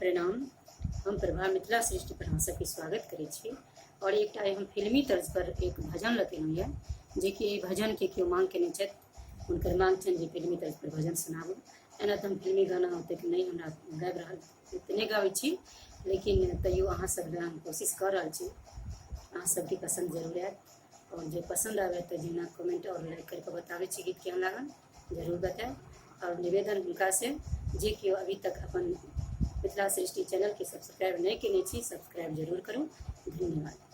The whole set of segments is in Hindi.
प्रणाम। हम प्रभा मिथिला सृष्टि पर अहाँ सबके स्वागत करै छी। और एक हम फिल्मी तर्ज पर एक भजन लखेलहुँ यऽ, जेकि एहि भजन के केओ मांग केने छथि। हुनकर मांग छनि जे फिल्मी तर्ज पर भजन सुनाबू। एना तऽ हम फिल्मी गाना ओतेक नहि हमरा गाबि रहल, नहि गाबै छी, लेकिन तैयो अहाँ सब हम कोशिश कर रहल छी। अहाँ सबके पसंद जरूर आयत, और जे पसंद आवे तो जेना कमेंट और लाइक करके बताबै छी गीत केहन लागल जरूर बताएब। और निवेदन हुनका से जे केओ अभी तक अपन मिथिला सृष्टि चैनल के सब्सक्राइब नहीं केने छी, सब्सक्राइब जरूर करूँ। धन्यवाद।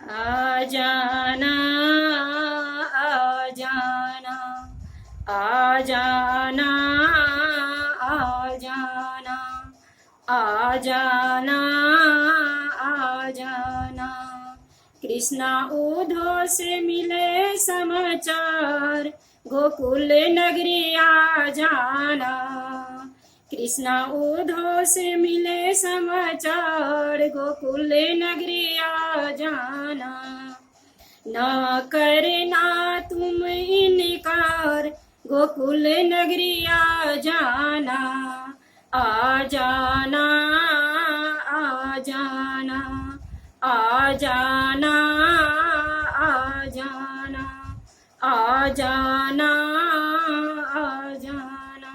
आ जाना आ जाना आ जाना आ जाना आ जाना आ जाना। कृष्णा उद्धव से मिले समाचार, गोकुल नगरी आ जाना। कृष्णा उद्धव से मिले समाचार, गोकुल नगरी आ जाना। ना करना तुम इनकार, गोकुल नगरी आ जाना। आ जाना आ जाना आ जाना आ जाना आ जाना आ जाना।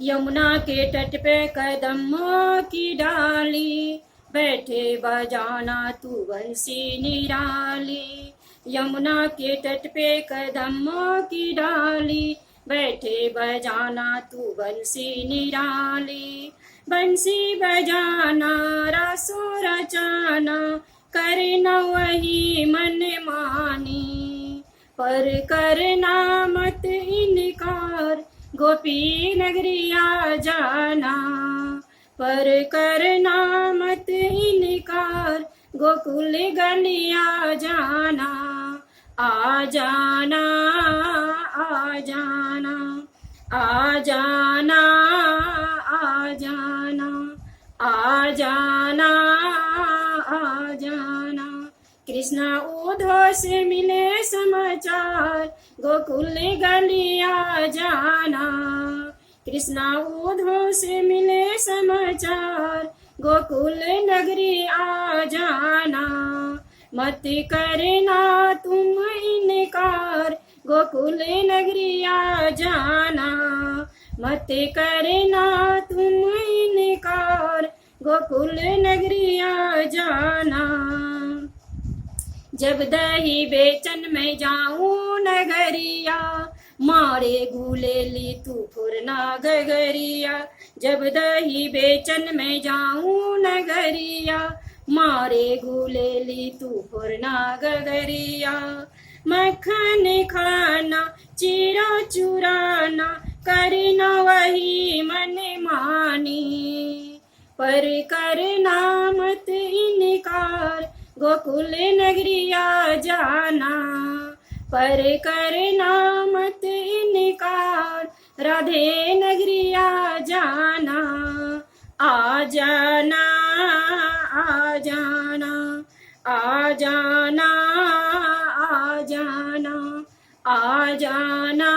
यमुना के तट पे कदमों की डाली, बैठे बजाना तू बंसी निराली। यमुना के तट पे कदमों की डाली, बैठे बजाना तू बंसी निराली। बंसी बजाना रासो रचाना, करना वही मन मानी। पर करना मत इनकार, गोपी नगरी आ जाना। पर करना मत इनकार, गोकुल गली आ जाना। आ जाना आ जाना आ जाना आ जाना आ जाना आ जाना। कृष्णा उद्धव से मिले समाचार, गोकुल गली आ जाना। कृष्णा उद्धव से मिले समाचार, गोकुल नगरी आ जाना। मत करना तुम इनकार, गोकुल नगरी आ जाना। मत करना तुम इनकार, गोकुल नगरी आ जाना। जब दही बेचन में जाऊं नगरिया, मारे गुलेली तू फुरना गगरिया। जब दही बेचन में जाऊं नगरिया, मारे गुलेली तू फुरना गगरिया। मक्खन खाना चीरा चुराना, करना वही मन मानी। पर करना मत इनकार, गोकुल नगरी आ जाना। पर करना मत इनकार, राधे नगरी आ जाना। आ जाना आ जाना आ जाना आ जाना आ जाना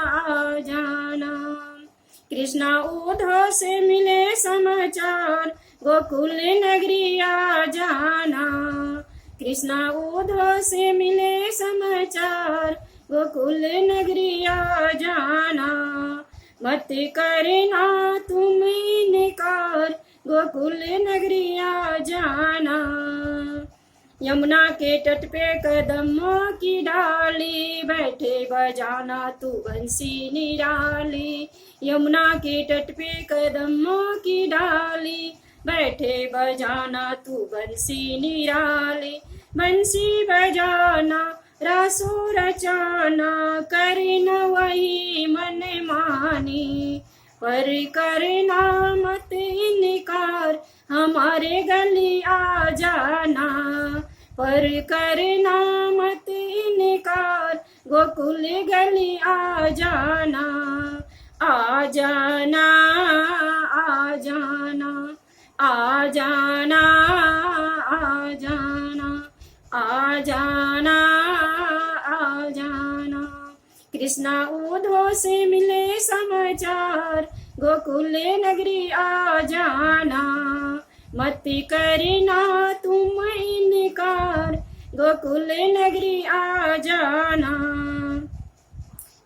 आ जाना। कृष्णा उद्धव से मिले समाचार, गोकुल नगरी आ जाना। कृष्णा उद्धव से मिले समाचार, गोकुल नगरी आ जाना। मत करना तुम इनकार, गोकुल नगरी आ जाना। यमुना के तट पे कदमों की डाली, बैठे बजाना तू बंसी निराली। यमुना के तट पे कदमों की डाली, बैठे बजाना तू बंसी निराली। बंसी बजाना रासो रचाना, करना वही मन मानी। पर करना मत इनकार, हमारे गली आ जाना। पर करना मत इनकार, गोकुल गली आ जाना। आ जाना आ जाना आ जाना आ जाना आ जाना कृष्णा उद्धव से मिले समाचार, गोकुल नगरी आ जाना, मत करना तुम इनकार, गोकुल नगरी आ जाना।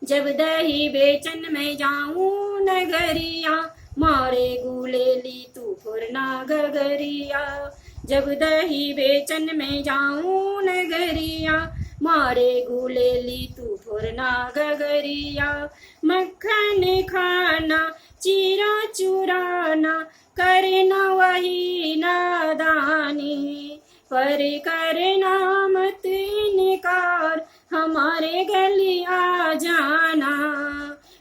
जब दही बेचन में जाऊं नगरिया, मारे गुलेली तू फुरना गगरिया। जब दही बेचन में जाऊं नगरिया, मारे गुलेली तू फुरना गगरिया। मक्खन खाना चीरा चुराना, करना वही नादानी, पर करना मत इनकार, हमारे गली आ जाना,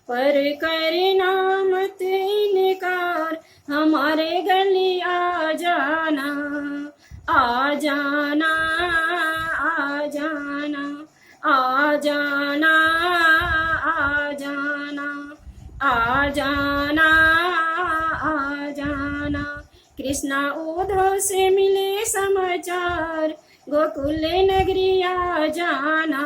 पर करना मत इनकार, हमारे गली आ जाना। आ जाना, आ जाना, आ जाना, आ जाना, आ जाना, आ जाना। कृष्णा उद्धव से मिले समाचार, गोकुल नगरी आ जाना।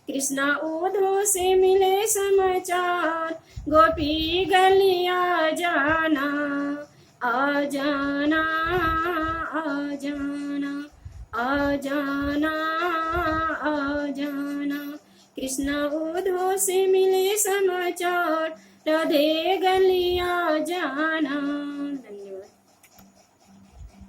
कृष्णा उद्धव से मिले समाचार, गोपी गली आ जाना। आ जाना, आ जाना, आ जाना, आ जाना। कृष्णा उद्धव से मिले समाचार, राधे गली आ जाना।